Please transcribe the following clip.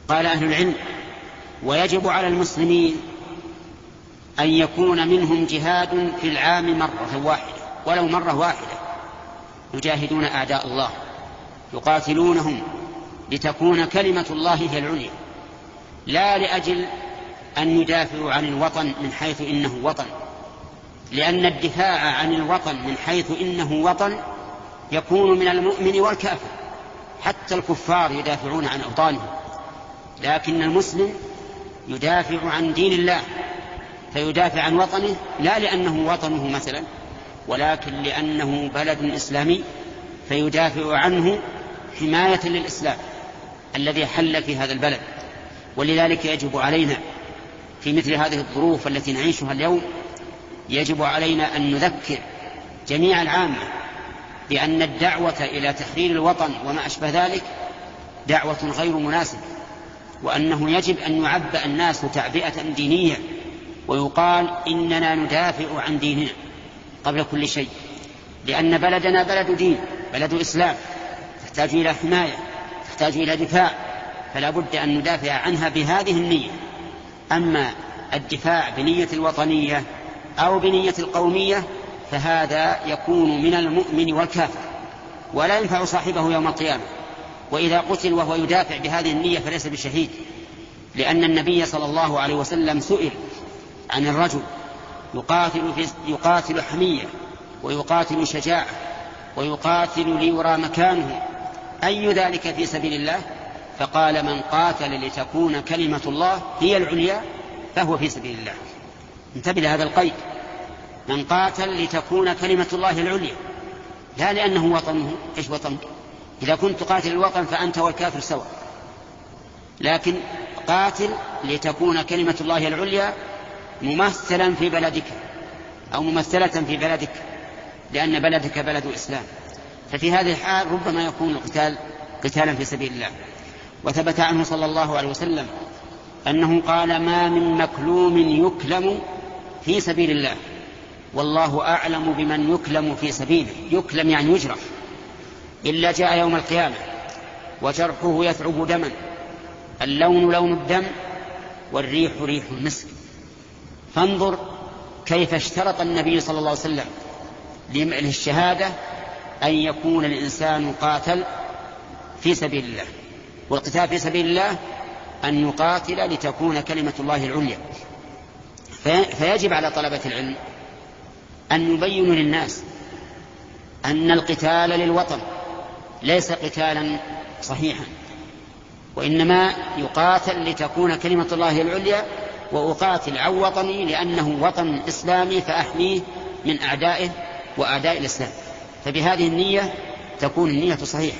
قال أهل العلم: ويجب على المسلمين أن يكون منهم جهاد في العام مرة واحدة، ولو مرة واحدة، يجاهدون أعداء الله يقاتلونهم لتكون كلمة الله هي العليا، لا لأجل أن يدافعوا عن الوطن من حيث إنه وطن، لأن الدفاع عن الوطن من حيث إنه وطن يكون من المؤمن والكافر، حتى الكفار يدافعون عن أوطانهم، لكن المسلم يدافع عن دين الله، فيدافع عن وطنه لا لأنه وطنه مثلا، ولكن لأنه بلد إسلامي، فيدافع عنه حماية للإسلام الذي حل في هذا البلد. ولذلك يجب علينا في مثل هذه الظروف التي نعيشها اليوم، يجب علينا أن نذكر جميع العامة بأن الدعوة إلى تحرير الوطن وما أشبه ذلك دعوة غير مناسبة، وأنه يجب أن يعبأ الناس تعبئة دينية، ويقال إننا ندافع عن ديننا قبل كل شيء، لأن بلدنا بلد دين، بلد إسلام، تحتاج إلى حماية، تحتاج إلى دفاع، فلا بد أن ندافع عنها بهذه النية. أما الدفاع بنية الوطنية أو بنية القومية فهذا يكون من المؤمن والكافر، ولا ينفع صاحبه يوم القيامة. وإذا قتل وهو يدافع بهذه النية فليس بشهيد، لأن النبي صلى الله عليه وسلم سئل عن الرجل يقاتل حمية ويقاتل شجاعة ويقاتل ليرى مكانه، أي ذلك في سبيل الله؟ فقال: من قاتل لتكون كلمة الله هي العليا فهو في سبيل الله. انتبه لهذا القيد: من قاتل لتكون كلمة الله العليا، لا لأنه وطنه. إيش وطنك؟ إذا كنت تقاتل الوطن فأنت والكافر سواء، لكن قاتل لتكون كلمة الله العليا ممثلا في بلدك أو ممثلة في بلدك، لأن بلدك بلد إسلام، ففي هذه الحال ربما يكون القتال قتالا في سبيل الله. وثبت عنه صلى الله عليه وسلم أنه قال: ما من مكلوم يكلم في سبيل الله والله أعلم بمن يكلم في سبيله، يكلم يعني يجرح، إلا جاء يوم القيامة وجرحه يثعب دما، اللون لون الدم والريح ريح المسك. فانظر كيف اشترط النبي صلى الله عليه وسلم للشهادة أن يكون الإنسان قاتل في سبيل الله، والقتال في سبيل الله أن يقاتل لتكون كلمة الله العليا. فيجب على طلبة العلم أن يبينوا للناس أن القتال للوطن ليس قتالا صحيحا، وإنما يقاتل لتكون كلمة الله العليا، وأقاتل عن وطني لأنه وطن إسلامي فأحميه من أعدائه وأعداء الإسلام. فبهذه النية تكون النية صحيحة.